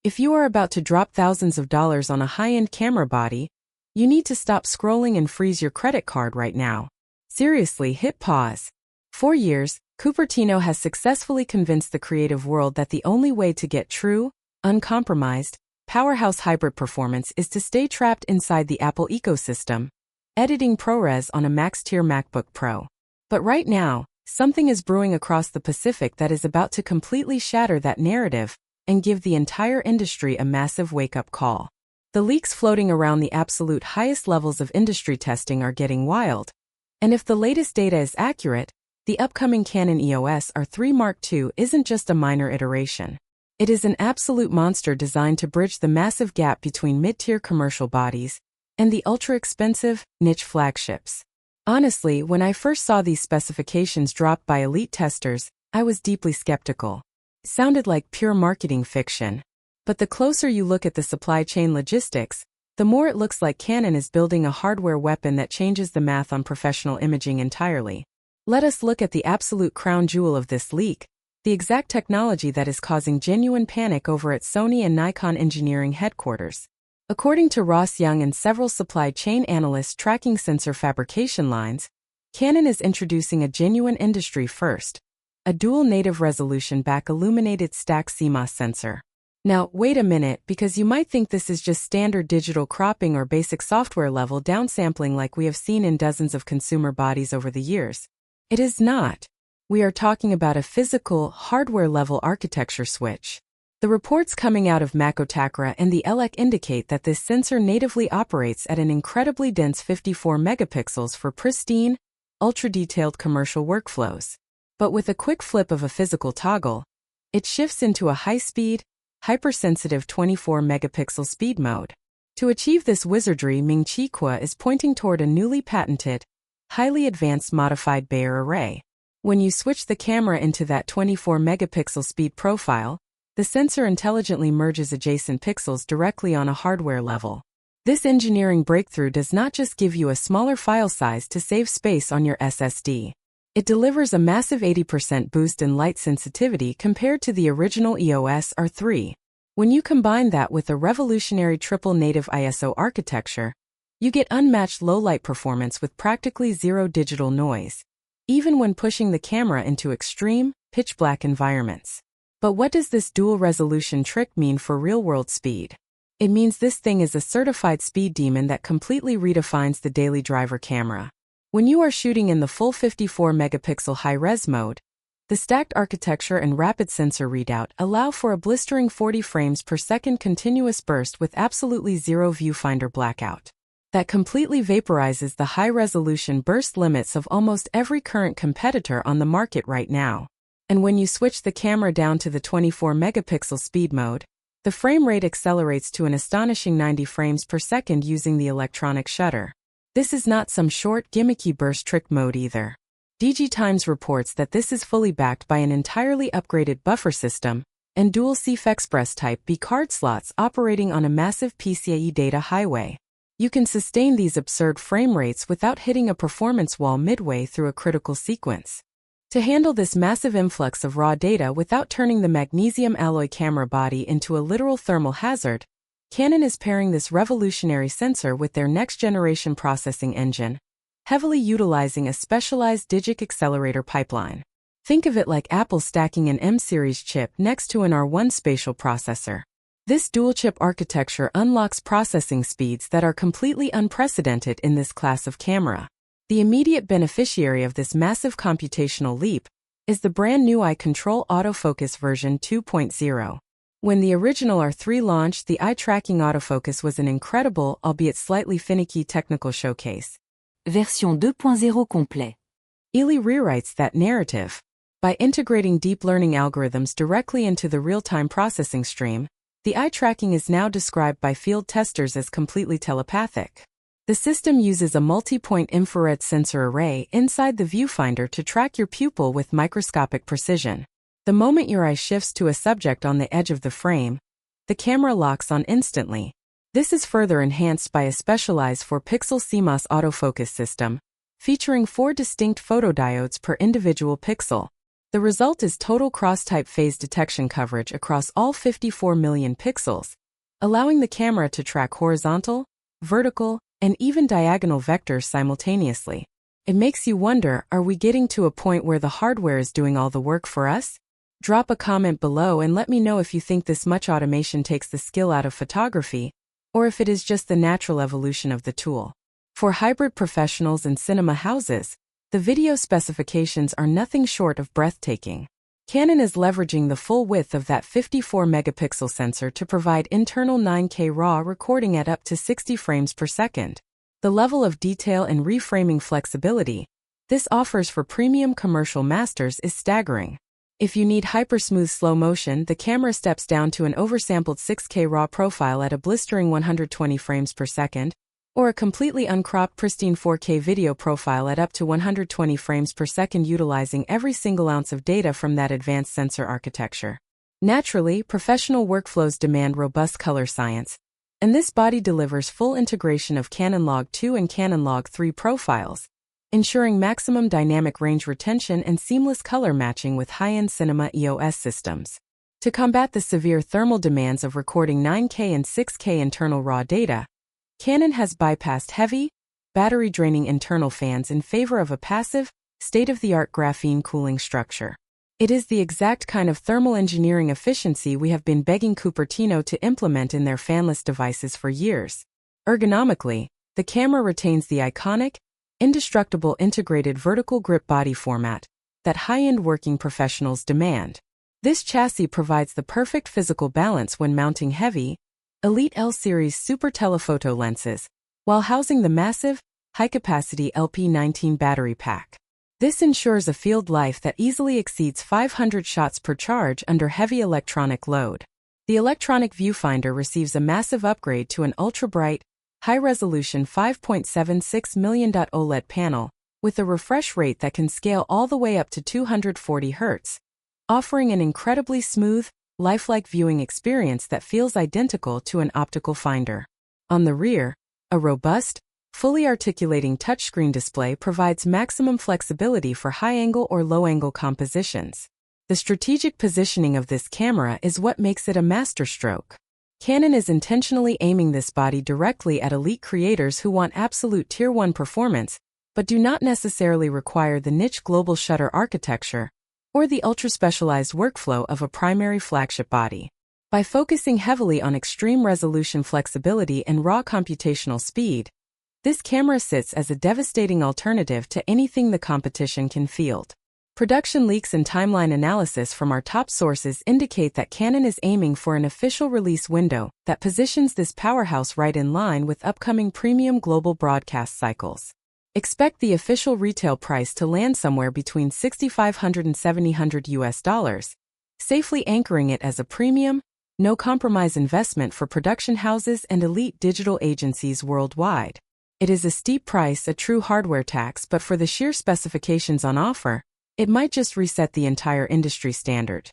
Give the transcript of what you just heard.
If you are about to drop thousands of dollars on a high-end camera body, you need to stop scrolling and freeze your credit card right now. Seriously, hit pause. For years, Cupertino has successfully convinced the creative world that the only way to get true, uncompromised, powerhouse hybrid performance is to stay trapped inside the Apple ecosystem, editing ProRes on a max-tier MacBook Pro. But right now, something is brewing across the Pacific that is about to completely shatter that narrative and give the entire industry a massive wake-up call. The leaks floating around the absolute highest levels of industry testing are getting wild. And if the latest data is accurate, the upcoming Canon EOS R3 Mark II isn't just a minor iteration. It is an absolute monster designed to bridge the massive gap between mid-tier commercial bodies and the ultra-expensive, niche flagships. Honestly, when I first saw these specifications dropped by elite testers, I was deeply skeptical. It sounded like pure marketing fiction. But the closer you look at the supply chain logistics, the more it looks like Canon is building a hardware weapon that changes the math on professional imaging entirely. Let us look at the absolute crown jewel of this leak, the exact technology that is causing genuine panic over at Sony and Nikon engineering headquarters. According to Ross Young and several supply chain analysts tracking sensor fabrication lines, Canon is introducing a genuine industry first, a dual native resolution back illuminated stack CMOS sensor. Now, wait a minute, because you might think this is just standard digital cropping or basic software level downsampling like we have seen in dozens of consumer bodies over the years. It is not. We are talking about a physical, hardware-level architecture switch. The reports coming out of Makotakra and the ELEC indicate that this sensor natively operates at an incredibly dense 54 megapixels for pristine, ultra-detailed commercial workflows. But with a quick flip of a physical toggle, it shifts into a high-speed, hypersensitive 24 megapixel speed mode. To achieve this wizardry, Ming-Chi Kuo is pointing toward a newly patented, highly advanced modified Bayer array. When you switch the camera into that 24 megapixel speed profile, the sensor intelligently merges adjacent pixels directly on a hardware level. This engineering breakthrough does not just give you a smaller file size to save space on your SSD. It delivers a massive 80% boost in light sensitivity compared to the original EOS R3. When you combine that with a revolutionary triple native ISO architecture, you get unmatched low-light performance with practically zero digital noise, even when pushing the camera into extreme, pitch-black environments. But what does this dual-resolution trick mean for real-world speed? It means this thing is a certified speed demon that completely redefines the daily driver camera. When you are shooting in the full 54-megapixel high-res mode, the stacked architecture and rapid sensor readout allow for a blistering 40 frames per second continuous burst with absolutely zero viewfinder blackout. That completely vaporizes the high-resolution burst limits of almost every current competitor on the market right now. And when you switch the camera down to the 24-megapixel speed mode, the frame rate accelerates to an astonishing 90 frames per second using the electronic shutter. This is not some short, gimmicky burst trick mode either. DG Times reports that this is fully backed by an entirely upgraded buffer system and dual CF Express Type B card slots operating on a massive PCIe data highway. You can sustain these absurd frame rates without hitting a performance wall midway through a critical sequence. To handle this massive influx of raw data without turning the magnesium alloy camera body into a literal thermal hazard, Canon is pairing this revolutionary sensor with their next-generation processing engine, heavily utilizing a specialized digic accelerator pipeline. Think of it like Apple stacking an M-series chip next to an R1 spatial processor. This dual-chip architecture unlocks processing speeds that are completely unprecedented in this class of camera. The immediate beneficiary of this massive computational leap is the brand new Eye Control Autofocus version 2.0. When the original R3 launched, the eye tracking autofocus was an incredible, albeit slightly finicky technical showcase. Version 2.0 complet. Ely rewrites that narrative. By integrating deep learning algorithms directly into the real-time processing stream, the eye tracking is now described by field testers as completely telepathic. The system uses a multi-point infrared sensor array inside the viewfinder to track your pupil with microscopic precision. The moment your eye shifts to a subject on the edge of the frame, the camera locks on instantly. This is further enhanced by a specialized 4-pixel CMOS autofocus system, featuring 4 distinct photodiodes per individual pixel. The result is total cross-type phase detection coverage across all 54 million pixels, allowing the camera to track horizontal, vertical, and even diagonal vectors simultaneously. It makes you wonder, are we getting to a point where the hardware is doing all the work for us? Drop a comment below and let me know if you think this much automation takes the skill out of photography, or if it is just the natural evolution of the tool. For hybrid professionals and cinema houses, the video specifications are nothing short of breathtaking. Canon is leveraging the full width of that 54-megapixel sensor to provide internal 9K RAW recording at up to 60 frames per second. The level of detail and reframing flexibility this offers for premium commercial masters is staggering. If you need hyper-smooth slow motion, the camera steps down to an oversampled 6K RAW profile at a blistering 120 frames per second, or a completely uncropped pristine 4K video profile at up to 120 frames per second utilizing every single ounce of data from that advanced sensor architecture. Naturally, professional workflows demand robust color science, and this body delivers full integration of Canon Log 2 and Canon Log 3 profiles, ensuring maximum dynamic range retention and seamless color matching with high-end cinema EOS systems. To combat the severe thermal demands of recording 9K and 6K internal RAW data, Canon has bypassed heavy, battery-draining internal fans in favor of a passive, state-of-the-art graphene cooling structure. It is the exact kind of thermal engineering efficiency we have been begging Cupertino to implement in their fanless devices for years. Ergonomically, the camera retains the iconic, indestructible integrated vertical grip body format that high-end working professionals demand. This chassis provides the perfect physical balance when mounting heavy, Elite L-series super telephoto lenses, while housing the massive, high-capacity LP19 battery pack. This ensures a field life that easily exceeds 500 shots per charge under heavy electronic load. The electronic viewfinder receives a massive upgrade to an ultra-bright, high-resolution 5.76 million OLED panel, with a refresh rate that can scale all the way up to 240 Hz, offering an incredibly smooth, lifelike viewing experience that feels identical to an optical finder. On the rear, a robust, fully articulating touchscreen display provides maximum flexibility for high-angle or low-angle compositions. The strategic positioning of this camera is what makes it a masterstroke. Canon is intentionally aiming this body directly at elite creators who want absolute Tier 1 performance, but do not necessarily require the niche global shutter architecture or the ultra-specialized workflow of a primary flagship body. By focusing heavily on extreme resolution flexibility and raw computational speed, this camera sits as a devastating alternative to anything the competition can field. Production leaks and timeline analysis from our top sources indicate that Canon is aiming for an official release window that positions this powerhouse right in line with upcoming premium global broadcast cycles. Expect the official retail price to land somewhere between $6,500 and $700, safely anchoring it as a premium, no-compromise investment for production houses and elite digital agencies worldwide. It is a steep price, a true hardware tax, but for the sheer specifications on offer, it might just reset the entire industry standard.